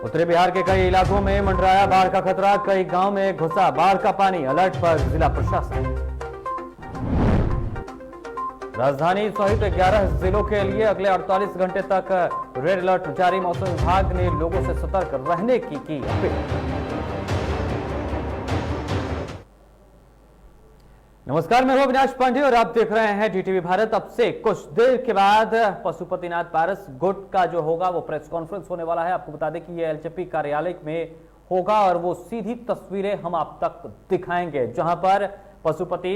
उत्तरी बिहार के कई इलाकों में मंडराया बाढ़ का खतरा, कई गांव में घुसा बाढ़ का पानी, अलर्ट पर जिला प्रशासन। राजधानी सहित 11 जिलों के लिए अगले 48 घंटे तक रेड अलर्ट जारी, मौसम विभाग ने लोगों से सतर्क रहने की अपील। नमस्कार, मैं हूं अविनाश पांडे और आप देख रहे हैं डीटीवी भारत। अब से कुछ देर के बाद पशुपतिनाथ पारस गुट का जो होगा वो प्रेस कॉन्फ्रेंस होने वाला है। आपको बता दें कि ये एलजेपी कार्यालय में होगा और वो सीधी तस्वीरें हम आप तक दिखाएंगे, जहां पर पशुपति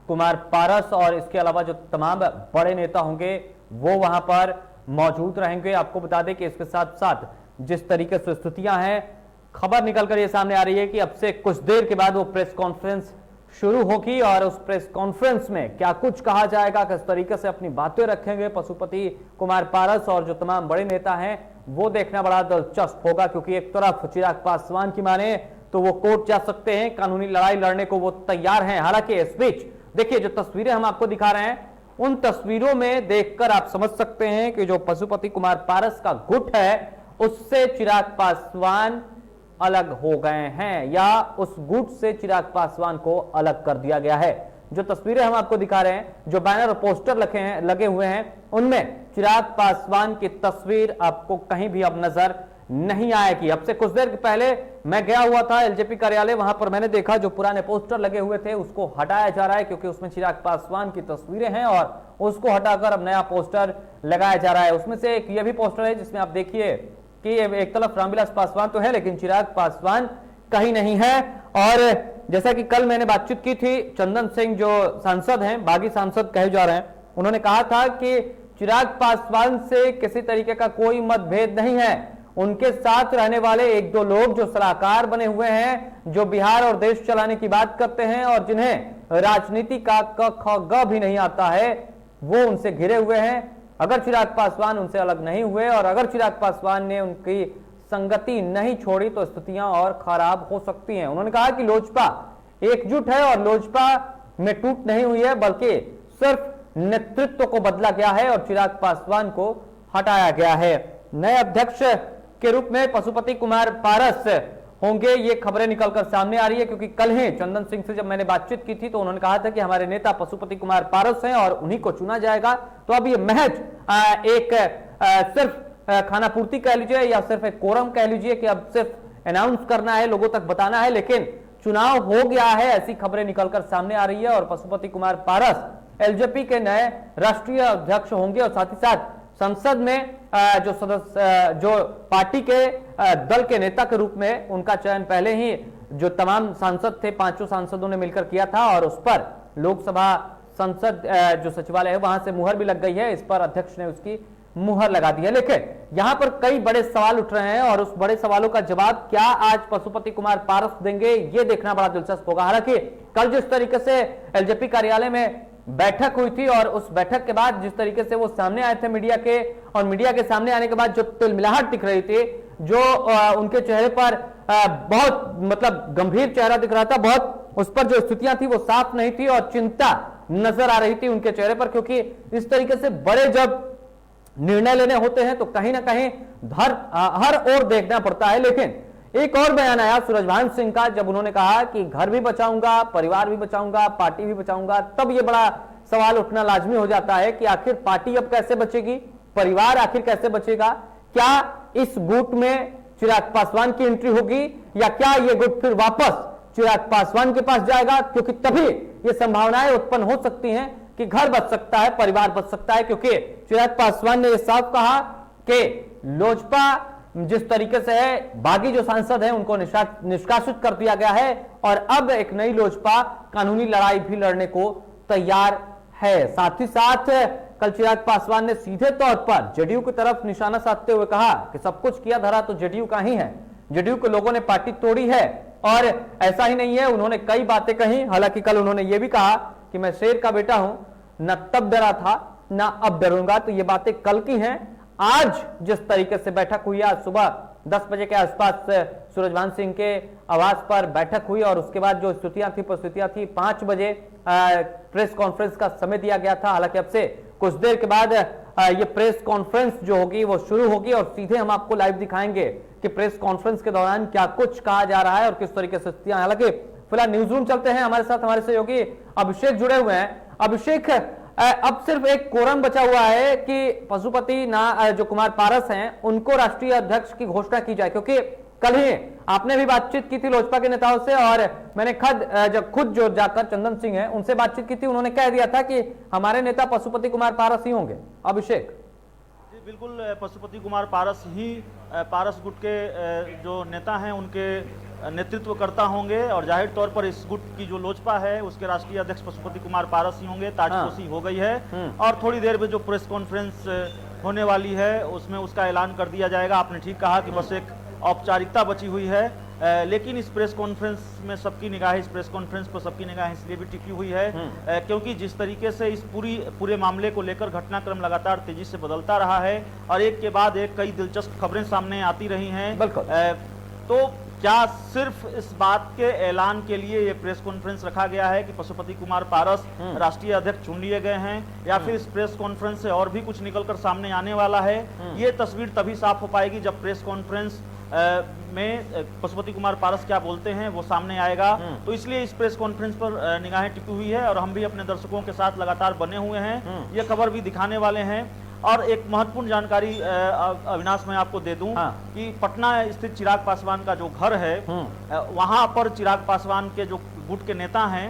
कुमार पारस और इसके अलावा जो तमाम बड़े नेता होंगे वो वहां पर मौजूद रहेंगे। आपको बता दें कि इसके साथ साथ जिस तरीके से स्थितियां हैं, खबर निकलकर ये सामने आ रही है कि अब से कुछ देर के बाद वो प्रेस कॉन्फ्रेंस शुरू होगी और उस प्रेस कॉन्फ्रेंस में क्या कुछ कहा जाएगा, किस तरीके से अपनी बातें रखेंगे पशुपति कुमार पारस और जो तमाम बड़े नेता हैं, वो देखना बड़ा दिलचस्प होगा। क्योंकि एक तरफ चिराग पासवान की माने तो वो कोर्ट जा सकते हैं, कानूनी लड़ाई लड़ने को वो तैयार हैं। हालांकि इस बीच देखिए जो तस्वीरें हम आपको दिखा रहे हैं, उन तस्वीरों में देखकर आप समझ सकते हैं कि जो पशुपति कुमार पारस का गुट है उससे चिराग पासवान अलग हो गए हैं या उस गुट से चिराग पासवान को अलग कर दिया गया है। जो तस्वीरें हम आपको दिखा रहे हैं, जो बैनर और पोस्टर लगे हुए हैं, उनमें चिराग पासवान की तस्वीर आपको कहीं भी अब नजर नहीं आएगी। अब से कुछ देर पहले मैं गया हुआ था एलजेपी कार्यालय, वहां पर मैंने देखा जो पुराने पोस्टर लगे हुए थे उसको हटाया जा रहा है, क्योंकि उसमें चिराग पासवान की तस्वीरें हैं और उसको हटाकर अब नया पोस्टर लगाया जा रहा है। उसमें से एक ये भी पोस्टर है जिसमें आप देखिए कि एक तरफ रामविलास पासवान तो है लेकिन चिराग पासवान कहीं नहीं है। और जैसा कि कल मैंने बातचीत की थी, चंदन सिंह जो सांसद हैं, बागी सांसद कहे जा रहे हैं, उन्होंने कहा था कि चिराग पासवान से किसी तरीके का कोई मतभेद नहीं है। उनके साथ रहने वाले एक दो लोग जो सलाहकार बने हुए हैं, जो बिहार और देश चलाने की बात करते हैं और जिन्हें राजनीति का क ख ग भी नहीं आता है, वो उनसे घिरे हुए हैं। अगर चिराग पासवान उनसे अलग नहीं हुए और अगर चिराग पासवान ने उनकी संगति नहीं छोड़ी तो स्थितियां और खराब हो सकती हैं। उन्होंने कहा कि लोजपा एकजुट है और लोजपा में टूट नहीं हुई है, बल्कि सिर्फ नेतृत्व को बदला गया है और चिराग पासवान को हटाया गया है। नए अध्यक्ष के रूप में पशुपति कुमार पारस होंगे, ये खबरें निकलकर सामने आ रही है। क्योंकि कल ही चंदन सिंह से जब मैंने बातचीत की थी तो उन्होंने कहा था कि हमारे नेता पशुपति कुमार पारस हैं और उन्हीं को चुना जाएगा। तो अब ये महज एक सिर्फ खाना पूर्ति कह लीजिए या सिर्फ एक कोरम कह लीजिए कि अब सिर्फ अनाउंस करना है, लोगों तक बताना है, लेकिन चुनाव हो गया है, ऐसी खबरें निकलकर सामने आ रही है। और पशुपति कुमार पारस एलजेपी के नए राष्ट्रीय अध्यक्ष होंगे और साथ ही साथ संसद में जो सदस्य जो पार्टी के दल के नेता के रूप में उनका चयन पहले ही जो तमाम सांसद थे, 5 सांसदों ने मिलकर किया था और उस पर लोकसभा संसद जो सचिवालय है वहां से मुहर भी लग गई है। इस पर अध्यक्ष ने उसकी मुहर लगा दी है। लेकिन यहां पर कई बड़े सवाल उठ रहे हैं और उस बड़े सवालों का जवाब क्या आज पशुपति कुमार पारस देंगे, ये देखना बड़ा दिलचस्प होगा। हालांकि कल जिस तरीके से एलजेपी कार्यालय में बैठक हुई थी और उस बैठक के बाद जिस तरीके से वो सामने आए थे मीडिया के, और मीडिया के सामने आने के बाद जो तिलमिलाहट दिख रही थी, जो उनके चेहरे पर बहुत मतलब गंभीर चेहरा दिख रहा था, बहुत उस पर जो स्थितियां थी वो साफ नहीं थी और चिंता नजर आ रही थी उनके चेहरे पर। क्योंकि इस तरीके से बड़े जब निर्णय लेने होते हैं तो कहीं ना कहीं हर ओर देखना पड़ता है। लेकिन एक और बयान आया सूरजभान सिंह का, जब उन्होंने कहा कि घर भी बचाऊंगा, परिवार भी बचाऊंगा, पार्टी भी बचाऊंगा, तब ये बड़ा सवाल उठना लाजमी हो जाता है कि आखिर पार्टी अब कैसे बचेगी, परिवार आखिर कैसे बचेगा। क्या इस गुट में चिराग पासवान की एंट्री होगी या क्या ये गुट फिर वापस चिराग पासवान के पास जाएगा? क्योंकि तभी ये संभावनाएं उत्पन्न हो सकती हैं कि घर बच सकता है, परिवार बच सकता है। क्योंकि चिराग पासवान ने यह साफ कहा कि लोजपा जिस तरीके से है, बागी जो सांसद हैं उनको निष्कासित कर दिया गया है और अब एक नई लोजपा कानूनी लड़ाई भी लड़ने को तैयार है। साथ ही साथ कल चिराग पासवान ने सीधे तौर पर जेडीयू की तरफ निशाना साधते हुए कहा कि सब कुछ किया धरा तो जेडीयू का ही है, जेडीयू के लोगों ने पार्टी तोड़ी है। और ऐसा ही नहीं है, उन्होंने कई बातें कही। हालांकि कल उन्होंने ये भी कहा कि मैं शेर का बेटा हूं, न तब डरा था न अब डरूंगा। तो ये बातें कल की हैं। आज जिस तरीके से बैठक हुई, आज सुबह 10 बजे के आसपास सूरजभान सिंह के आवास पर बैठक हुई और उसके बाद जो स्थितियां थी परिस्थितियां थी, 5 बजे प्रेस कॉन्फ्रेंस का समय दिया गया था। हालांकि अब से कुछ देर के बाद ये प्रेस कॉन्फ्रेंस जो होगी वो शुरू होगी और सीधे हम आपको लाइव दिखाएंगे कि प्रेस कॉन्फ्रेंस के दौरान क्या कुछ कहा जा रहा है और किस तरीके से स्थितियां। हालांकि फिलहाल न्यूज रूम चलते हैं, हमारे साथ हमारे सहयोगी अभिषेक जुड़े हुए हैं। अभिषेक, अब सिर्फ एक कोरम बचा हुआ है कि पशुपति जो कुमार पारस हैं उनको राष्ट्रीय अध्यक्ष की घोषणा की जाए, क्योंकि कल ही आपने भी बातचीत की थी लोजपा के नेताओं से और मैंने खुद जो जाकर चंदन सिंह हैं उनसे बातचीत की थी, उन्होंने कह दिया था कि हमारे नेता पशुपति कुमार पारस ही होंगे। अभिषेक जी बिल्कुल, पशुपति कुमार पारस ही पारस गुट के जो नेता हैं उनके नेतृत्वकर्ता होंगे और जाहिर तौर पर इस गुट की जो लोजपा है उसके राष्ट्रीय अध्यक्ष पशुपति कुमार पारस ही होंगे। ताजपोशी हो गई है और थोड़ी देर में जो प्रेस कॉन्फ्रेंस होने वाली है उसमें उसका ऐलान कर दिया जाएगा। आपने ठीक कहा कि बस एक औपचारिकता बची हुई है, लेकिन इस प्रेस कॉन्फ्रेंस में सबकी निगाह, इस प्रेस कॉन्फ्रेंस पर सबकी निगाह इसलिए भी टिकी हुई है क्योंकि जिस तरीके से इस पूरे मामले को लेकर घटनाक्रम लगातार तेजी से बदलता रहा है और एक के बाद एक कई दिलचस्प खबरें सामने आती रही हैं। तो क्या सिर्फ इस बात के ऐलान के लिए ये प्रेस कॉन्फ्रेंस रखा गया है कि पशुपति कुमार पारस राष्ट्रीय अध्यक्ष चुन लिए गए हैं या फिर इस प्रेस कॉन्फ्रेंस से और भी कुछ निकलकर सामने आने वाला है? ये तस्वीर तभी साफ हो पाएगी जब प्रेस कॉन्फ्रेंस में पशुपति कुमार पारस क्या बोलते हैं वो सामने आएगा। तो इसलिए इस प्रेस कॉन्फ्रेंस पर निगाहें टिकी हुई है और हम भी अपने दर्शकों के साथ लगातार बने हुए हैं, ये खबर भी दिखाने वाले हैं। और एक महत्वपूर्ण जानकारी अविनाश मैं आपको दे दूं कि पटना स्थित चिराग पासवान का जो घर है वहां पर चिराग पासवान के जो गुट के नेता हैं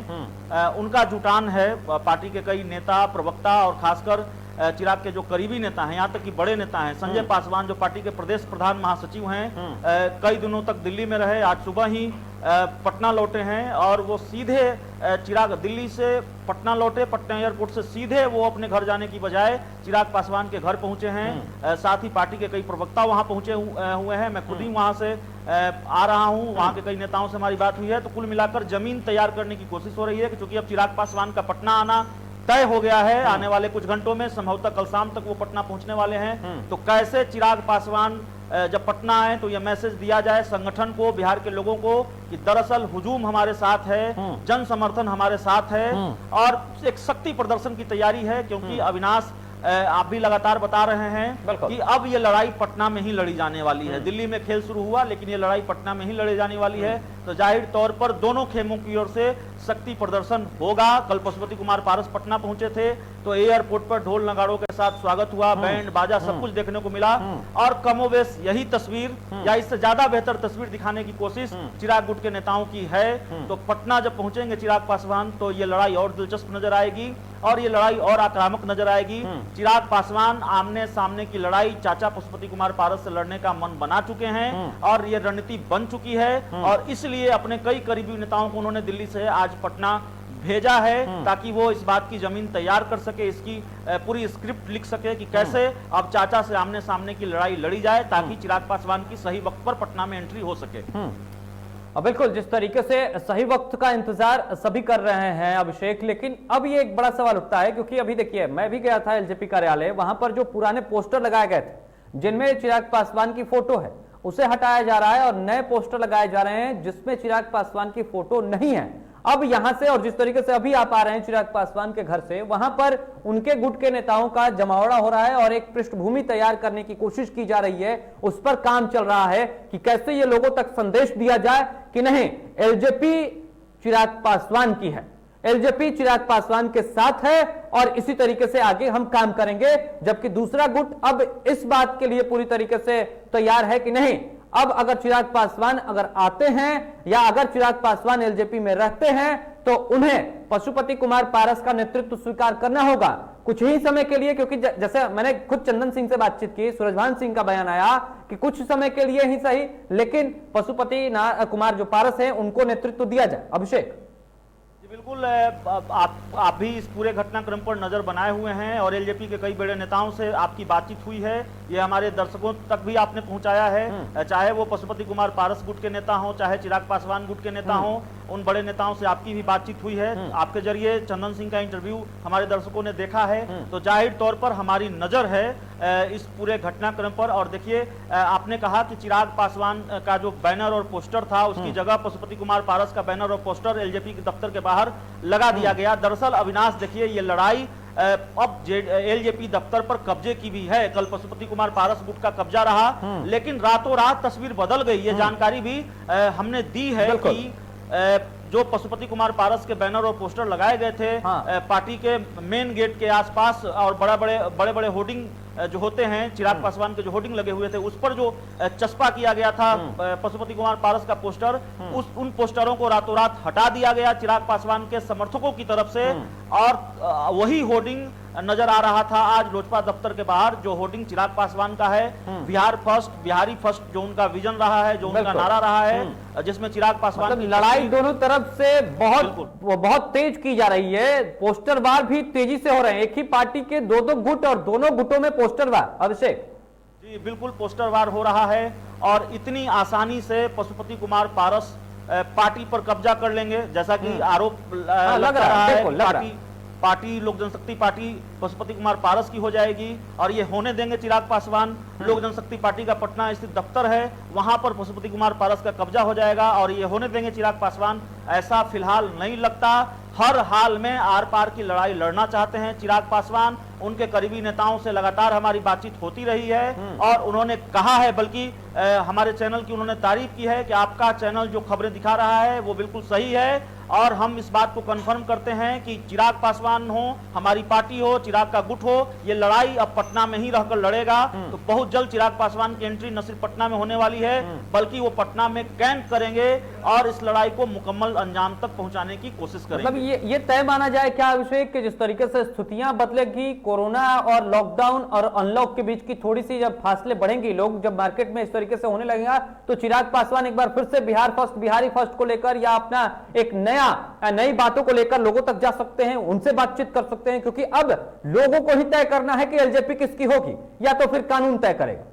उनका जुटान है। पार्टी के कई नेता, प्रवक्ता और खासकर चिराग के जो करीबी नेता हैं, यहाँ तक कि बड़े नेता हैं, संजय पासवान जो पार्टी के प्रदेश प्रधान महासचिव हैं, कई दिनों तक दिल्ली में रहे, आज सुबह ही पटना लौटे हैं और वो सीधे चिराग दिल्ली से पटना लौटे, पटना एयरपोर्ट से सीधे वो अपने घर जाने की बजाय चिराग पासवान के घर पहुंचे हैं। साथ ही पार्टी के कई प्रवक्ता वहां पहुंचे हुए हैं, मैं खुद ही वहां से आ रहा हूं, वहां के कई नेताओं से हमारी बात हुई है। तो कुल मिलाकर जमीन तैयार करने की कोशिश हो रही है क्योंकि अब चिराग पासवान का पटना आना तय हो गया है। आने वाले कुछ घंटों में, संभवतः कल शाम तक वो पटना पहुंचने वाले हैं। तो कैसे चिराग पासवान जब पटना आए तो यह मैसेज दिया जाए संगठन को, बिहार के लोगों को कि दरअसल हुजूम हमारे साथ है, जन समर्थन हमारे साथ है और एक शक्ति प्रदर्शन की तैयारी है। क्योंकि अविनाश आप भी लगातार बता रहे हैं कि अब ये लड़ाई पटना में ही लड़ी जाने वाली है। दिल्ली में खेल शुरू हुआ लेकिन ये लड़ाई पटना में ही लड़ी जाने वाली है। तो जाहिर तौर पर दोनों खेमों की ओर से शक्ति प्रदर्शन होगा। कल पशुपति कुमार पारस पटना पहुंचे थे तो एयरपोर्ट पर ढोल नगाड़ों के साथ स्वागत हुआ, बैंड बाजा सब कुछ देखने को मिला और कमोबेश यही तस्वीर या इससे ज्यादा बेहतर तस्वीर दिखाने की कोशिश चिराग गुट के नेताओं की है। तो पटना जब पहुंचेंगे चिराग पासवान तो ये लड़ाई और दिलचस्प नजर आएगी और ये लड़ाई और आक्रामक नजर आएगी। चिराग पासवान आमने सामने की लड़ाई चाचा पशुपति कुमार पारस से लड़ने का मन बना चुके हैं और ये रणनीति बन चुकी है और इसलिए अपने कई करीबी नेताओं को उन्होंने दिल्ली से आज पटना भेजा है ताकि वो इस बात की जमीन तैयार कर सके, इसकी पूरी स्क्रिप्ट लिख सके कि कैसे अब चाचा से आमने सामने की लड़ाई लड़ी जाए ताकि चिराग पासवान की सही वक्त पर पटना में एंट्री हो सके। बिल्कुल, जिस तरीके से सही वक्त का इंतजार सभी कर रहे हैं अभिषेक, लेकिन अब ये एक बड़ा सवाल उठता है क्योंकि अभी देखिए मैं भी गया था एलजेपी कार्यालय, वहां पर जो पुराने पोस्टर लगाए गए थे जिनमें चिराग पासवान की फोटो है उसे हटाया जा रहा है और नए पोस्टर लगाए जा रहे हैं जिसमें चिराग पासवान की फोटो नहीं है। अब यहां से और जिस तरीके से अभी आप आ रहे हैं चिराग पासवान के घर से, वहां पर उनके गुट के नेताओं का जमावड़ा हो रहा है और एक पृष्ठभूमि तैयार करने की कोशिश की जा रही है, उस पर काम चल रहा है कि कैसे ये लोगों तक संदेश दिया जाए कि नहीं, एलजेपी चिराग पासवान की है, एलजेपी चिराग पासवान के साथ है और इसी तरीके से आगे हम काम करेंगे। जबकि दूसरा गुट अब इस बात के लिए पूरी तरीके से तैयार है कि नहीं, अब अगर चिराग पासवान अगर आते हैं या अगर चिराग पासवान एलजेपी में रहते हैं तो उन्हें पशुपति कुमार पारस का नेतृत्व स्वीकार करना होगा कुछ ही समय के लिए। क्योंकि जैसे मैंने खुद चंदन सिंह से बातचीत की, सूरजभान सिंह का बयान आया कि कुछ समय के लिए ही सही लेकिन पशुपति कुमार जो पारस है उनको नेतृत्व दिया जाए। अभिषेक बिल्कुल, आप भी इस पूरे घटनाक्रम पर नजर बनाए हुए हैं और एलजेपी के कई बड़े नेताओं से आपकी बातचीत हुई है, ये हमारे दर्शकों तक भी आपने पहुंचाया है। चाहे वो पशुपति कुमार पारस गुट के नेता हो, चाहे चिराग पासवान गुट के नेता हो, उन बड़े नेताओं से आपकी भी बातचीत हुई है। आपके जरिए चंदन सिंह का इंटरव्यू हमारे दर्शकों ने देखा है। तो जाहिर तौर पर हमारी नजर है इस पूरे घटनाक्रम पर। और देखिए, आपने कहा कि चिराग पासवान का जो बैनर और पोस्टर था उसकी जगह पशुपति कुमार पारस का बैनर और पोस्टर एलजेपी के दफ्तर के बाहर बाहर लगा दिया गया। दरअसल अविनाश देखिए, ये लड़ाई अब एलजेपी दफ्तर पर कब्जे की भी है। कल पशुपति कुमार पारस गुट का कब्जा रहा, लेकिन रातों रात तस्वीर बदल गई। ये जानकारी भी हमने दी है कि जो पशुपति कुमार पारस के बैनर और पोस्टर लगाए गए थे पार्टी के मेन गेट के आसपास, और बड़े बड़े होर्डिंग जो होते हैं, चिराग पासवान के जो होर्डिंग लगे हुए थे उस पर जो चस्पा किया गया था पशुपति कुमार पारस का पोस्टर, उन पोस्टरों को रातों रात हटा दिया गया चिराग पासवान के समर्थकों की तरफ से, और वही होर्डिंग नजर आ रहा था आज लोजपा दफ्तर के बाहर, जो होर्डिंग चिराग पासवान का है, बिहार फर्स्ट, बिहारी फर्स्ट, जो उनका विजन रहा है, जो उनका नारा रहा है, जिसमें चिराग पासवान की लड़ाई दोनों तरफ से बहुत तेज की जा रही है। पोस्टर वार भी तेजी से हो रहे हैं, एक ही पार्टी के दो गुट और दोनों गुटों में पोस्टर वार। अभिषेक जी बिल्कुल, पोस्टर वार हो रहा है, और इतनी आसानी से पशुपति कुमार पारस पार्टी पर कब्जा कर लेंगे जैसा कि आरोप लग रहा है। पार्टी लोक जनशक्ति पार्टी पशुपति कुमार पारस की हो जाएगी, और ये होने देंगे चिराग पासवान। लोक जनशक्ति पार्टी का पटना स्थित दफ्तर है, वहां पर पशुपति कुमार पारस का कब्जा हो जाएगा, और ये होने देंगे चिराग पासवान, ऐसा फिलहाल नहीं लगता। हर हाल में आर पार की लड़ाई लड़ना चाहते हैं चिराग पासवान। उनके करीबी नेताओं से लगातार हमारी बातचीत होती रही है, और उन्होंने कहा है, बल्कि हमारे चैनल की उन्होंने तारीफ की है कि आपका चैनल जो खबरें दिखा रहा है वो बिल्कुल सही है, और हम इस बात को कंफर्म करते हैं कि चिराग पासवान हो, हमारी पार्टी हो, चिराग का गुट हो, ये लड़ाई अब पटना में ही रहकर लड़ेगा। तो बहुत जल्द चिराग पासवान की एंट्री न सिर्फ पटना में होने वाली है, बल्कि वो पटना में कैंप करेंगे और इस लड़ाई को मुकम्मल अंजाम तक पहुंचाने की कोशिश करेंगे। मतलब ये तय माना जाए क्या अभिषेक कि जिस तरीके से स्थितियां बदलेगी, कोरोना और लॉकडाउन और अनलॉक के बीच की थोड़ी सी जब फासले बढ़ेंगी, लोग जब मार्केट में इस तरीके से होने लगेगा, तो चिराग पासवान एक बार फिर से बिहार फर्स्ट, बिहारी फर्स्ट को लेकर या अपना एक नई बातों को लेकर लोगों तक जा सकते हैं, उनसे बातचीत कर सकते हैं, क्योंकि अब लोगों को ही तय करना है कि एलजेपी किसकी होगी, या तो फिर कानून तय करेगा।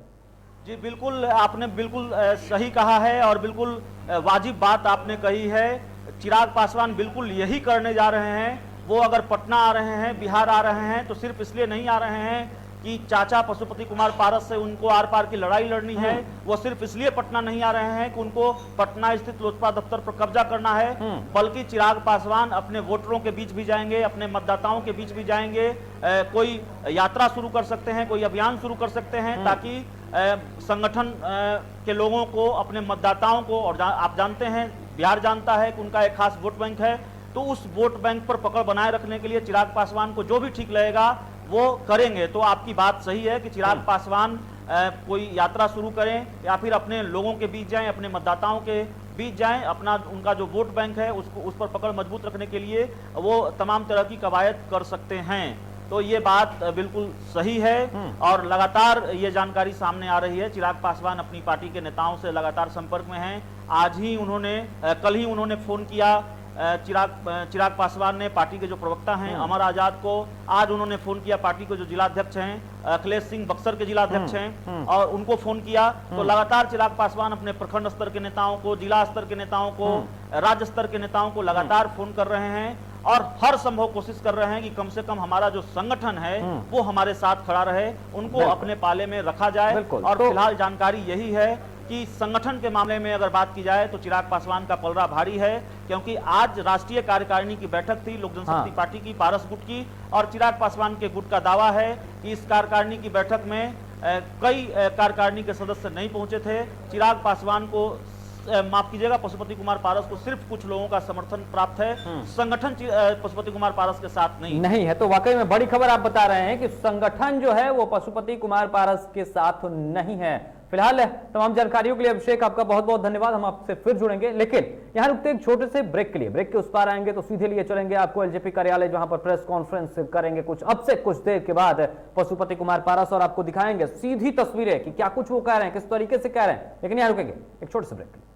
जी बिल्कुल, आपने बिल्कुल सही कहा है, और बिल्कुल वाजिब बात आपने कही है। चिराग पासवान बिल्कुल यही करने जा रहे हैं। वो अगर पटना आ रहे हैं, बिहार आ रहे हैं, तो सिर्फ इसलिए नहीं आ रहे हैं कि चाचा पशुपति कुमार पारस से उनको आर पार की लड़ाई लड़नी है। वो सिर्फ इसलिए पटना नहीं आ रहे हैं कि उनको पटना स्थित लोजपा दफ्तर पर कब्जा करना है, बल्कि चिराग पासवान अपने वोटरों के बीच भी जाएंगे, अपने मतदाताओं के बीच भी जाएंगे। कोई यात्रा शुरू कर सकते हैं, कोई अभियान शुरू कर सकते हैं, ताकि संगठन के लोगों को, अपने मतदाताओं को, और आप जानते हैं, बिहार जानता है कि उनका एक खास वोट बैंक है, तो उस वोट बैंक पर पकड़ बनाए रखने के लिए चिराग पासवान को जो भी ठीक लगेगा वो करेंगे। तो आपकी बात सही है कि चिराग पासवान कोई यात्रा शुरू करें, या फिर अपने लोगों के बीच जाएं, अपने मतदाताओं के बीच जाएं, अपना उनका जो वोट बैंक है उस पर पकड़ मजबूत रखने के लिए वो तमाम तरह की कवायद कर सकते हैं। तो ये बात बिल्कुल सही है, और लगातार ये जानकारी सामने आ रही है। चिराग पासवान अपनी पार्टी के नेताओं से लगातार संपर्क में हैं। कल ही उन्होंने फोन किया चिराग पासवान ने पार्टी के जो प्रवक्ता हैं अमर आजाद को। आज उन्होंने फोन किया पार्टी के जो जिलाध्यक्ष हैं अखिलेश सिंह बक्सर के जिलाध्यक्ष हैं, और उनको फोन किया। तो लगातार चिराग पासवान अपने प्रखंड स्तर के नेताओं को, जिला स्तर के नेताओं को, राज्य स्तर के नेताओं को लगातार फोन कर रहे हैं, और हर संभव कोशिश कर रहे हैं कि कम से कम हमारा जो संगठन है वो हमारे साथ खड़ा रहे, उनको अपने पाले में रखा जाए। और फिलहाल जानकारी यही है कि संगठन के मामले में अगर बात की जाए तो चिराग पासवान का पलड़ा भारी है, क्योंकि आज राष्ट्रीय कार्यकारिणी की बैठक थी लोक जनशक्ति पार्टी की, पारस गुट की, और चिराग पासवान के गुट का दावा है कि इस कार्यकारिणी की बैठक में कई कार्यकारिणी के सदस्य नहीं पहुंचे थे। चिराग पासवान को, माफ कीजिएगा, पशुपति कुमार पारस को सिर्फ कुछ लोगों का समर्थन प्राप्त है, संगठन पशुपति कुमार पारस के साथ नहीं है। तो वाकई में बड़ी खबर आप बता रहे हैं कि संगठन जो है वो पशुपति कुमार पारस के साथ नहीं है। फिलहाल तमाम जानकारियों के लिए अभिषेक आपका बहुत बहुत धन्यवाद। हम आपसे फिर जुड़ेंगे, लेकिन यहां रुकते एक छोटे से ब्रेक के लिए। ब्रेक के उस पार आएंगे तो सीधे लिए चलेंगे आपको एलजेपी कार्यालय, जहां पर प्रेस कॉन्फ्रेंस करेंगे अब से कुछ देर के बाद पशुपति कुमार पारस, और आपको दिखाएंगे सीधी तस्वीरें कि क्या कुछ वो कह रहे हैं, किस तरीके से कह रहे हैं। लेकिन यहां रुकेंगे एक छोटे से ब्रेक के लिए।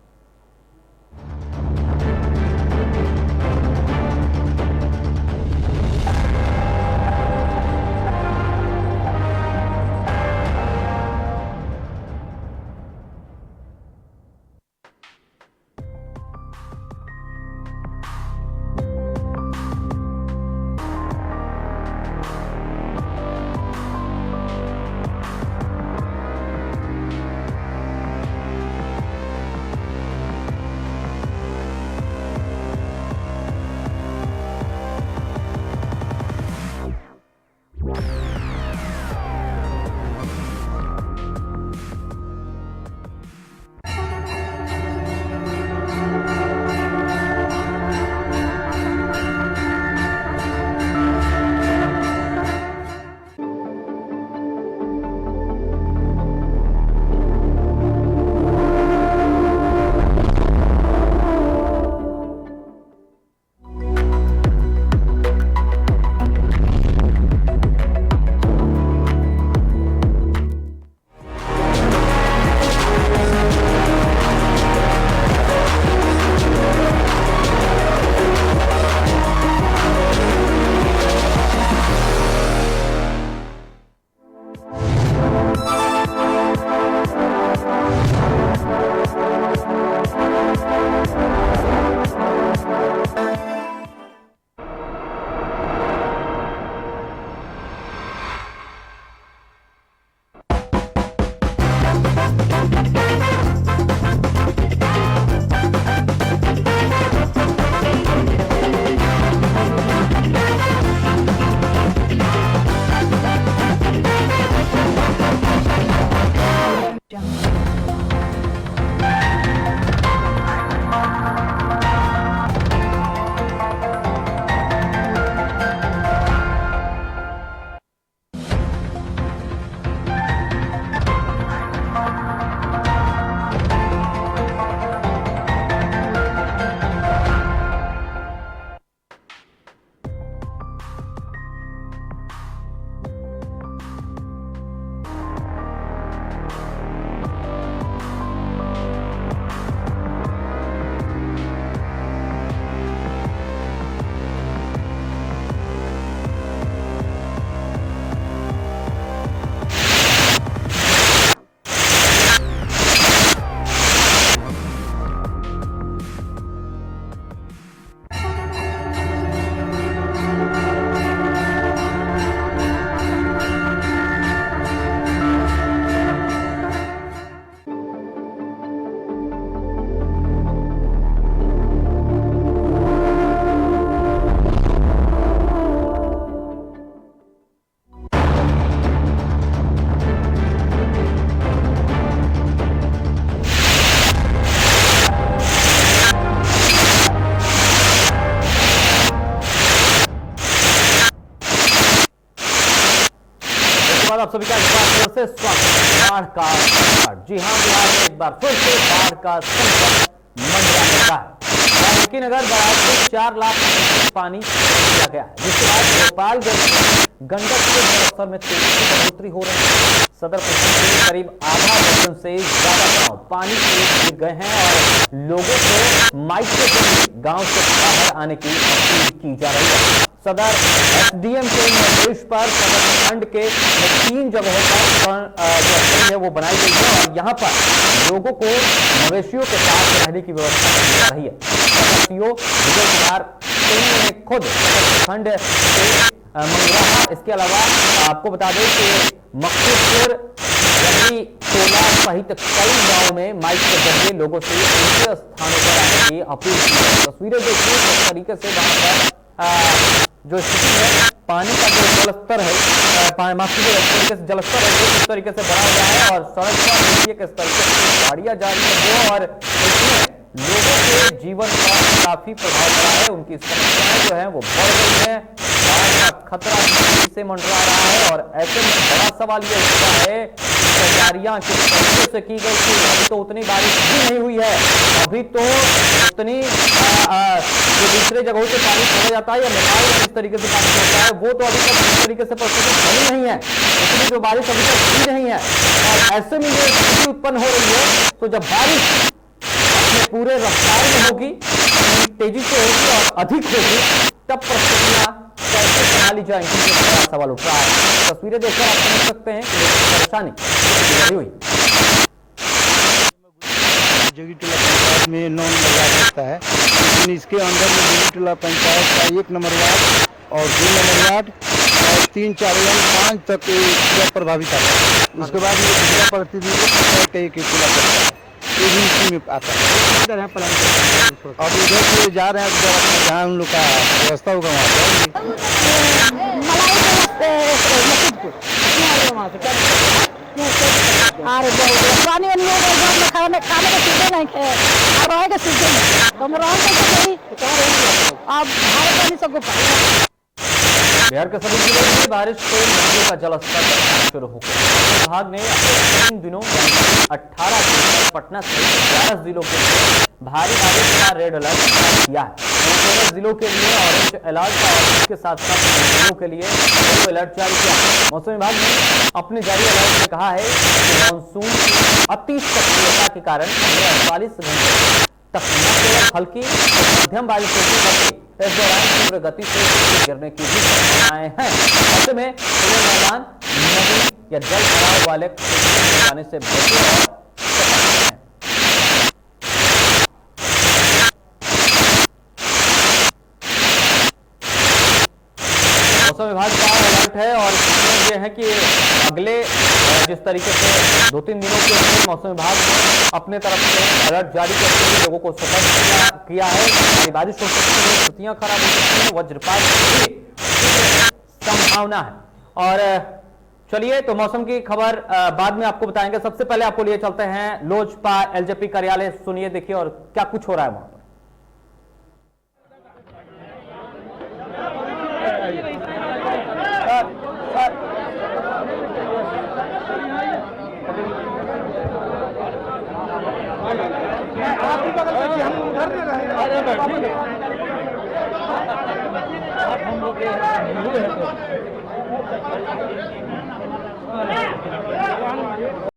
आप सभी का एक बार फिर से स्वागत। बाढ़ का संकट, जी हाँ, बिहार में एक बार फिर से बाढ़ का संकट मंडराने लगा है। वाल्मीकिनगर बराज से 4 लाख पानी दिया गया है, जिसके बाद गोपालगंज गंडक के जलस्तर में तेजी से बढ़ोतरी हो रही है। सदर प्रखंड के करीब आधा दर्जन से ज्यादा गांव पानी से घिर गए हैं और लोगों को माइक के जरिए गांव से बाहर आने की अपील की जा रही है। सदर एसडीएम के निर्देश पर सदर प्रखंड के 3 जगहों पर जो स्थल है वो बनाई गई है और यहाँ पर लोगों को मवेशियों के साथ रहने की व्यवस्था की जा रही है। सीओ विजय कुमार सिंह ने खुद सदर प्रखंड के मंगराहा, इसके अलावा आपको बता दें कि मकसूदपुर, टोला सहित कई गांव में माइक के जरिए लोगों से ऊंचे स्थानों पर आने की अपील की है। तस्वीरें देखिए किस तरीके से वहां पर जो स्थिति है, पानी का जो जलस्तर है, जलस्तर है वो किस तरीके से बढ़ा हुआ है और सड़क पर देखिए किस तरीके से गाड़ियां जा रही है और इसमें लोगों के जीवन पर काफी प्रभाव पड़ा है। उनकी समस्याएं जो है वो बढ़ गई है, बाढ़ का खतरा तेजी से मंडरा रहा है और ऐसे में बड़ा सवाल ये उठता है तैयारियां किस तरीके से की गई थी। अभी तो उतनी बारिश भी नहीं हुई है, अभी तो उतनी जो दूसरे जगहों से पानी छोड़ा जाता है या नेपाल में जिस तरीके से पानी छोड़ता है वो तो अभी तक इस तरीके से परिस्थिति बनी नहीं है, इतनी जो बारिश अभी तक हुई नहीं है। और ऐसे में ये स्थिति उत्पन्न हो रही है, तो जब बारिश अपने पूरे रफ्तार में होगी, तेजी से होगी और अधिक होगी, तब परिस्थितियां कैसे संभाली जाएंगी, ये बड़ा सवाल उठ रहा है। तस्वीरें देखकर आप समझ सकते हैं कि परेशानी कितनी हुई। जोगीटोला पंचायत में 9 नंबर वार्ड लगता है, लेकिन इसके अंदर में जोगीटोला पंचायत का 1 नंबर वार्ड और 2 नंबर वार्ड और 3, 4 यानी 5 तक पूरा प्रभावित आता है। उसके बाद ये दूसरा प्रतिनिधि का एक टोला पड़ता है, ये भी इसी में आता है। अब इधर से जा रहे हैं, उधर अपना जहाँ उन लोग का व्यवस्था होगा वहाँ जाएंगे। पानी खाने का सुविधा नहीं है और रहेगा सुविधा नहीं, तो हम रह कैसे अब पानी सबको बिहार के सभी जिलों में बारिश से नदियों का जलस्तर बढ़ना शुरू हो गया। विभाग ने अगले 3 दिनों 18 जून तक पटना सहित 11 जिलों के लिए भारी बारिश का रेड अलर्ट किया है। 13 जिलों के लिए ऑरेंज अलर्ट और इसके साथ साथ जिलों के लिए येलो अलर्ट जारी किया है। मौसम विभाग ने अपने जारी अलर्ट में कहा है कि मानसून की अति सक्रियता के कारण अगले 48 घंटे तक न केवल हल्की मध्यम बारिश होगी बल्कि इस दौरान तीव्र गति से गिरने की भी संभावनाएं हैं। ऐसे में खुले मैदान, नदी या जल भराव वाले क्षेत्रों में जाने से बचें और सतर्क रहें। मौसम विभाग का अलर्ट है और इसमें यह है कि अगले जिस तरीके से 2-3 दिनों के लिए मौसम विभाग ने अपने तरफ से अलर्ट जारी करते हुए लोगों को सतर्क किया है। भारी बारिश हो सकती है, स्थितियां खराब हो सकती हैं, वज्रपात की संभावना है। और चलिए तो मौसम की खबर बाद में आपको बताएंगे। सबसे पहले आपको लिए चलते हैं लोजपा एलजेपी कार्यालय, सुनिए देखिए और क्या कुछ हो रहा है वहां पर। हम लोग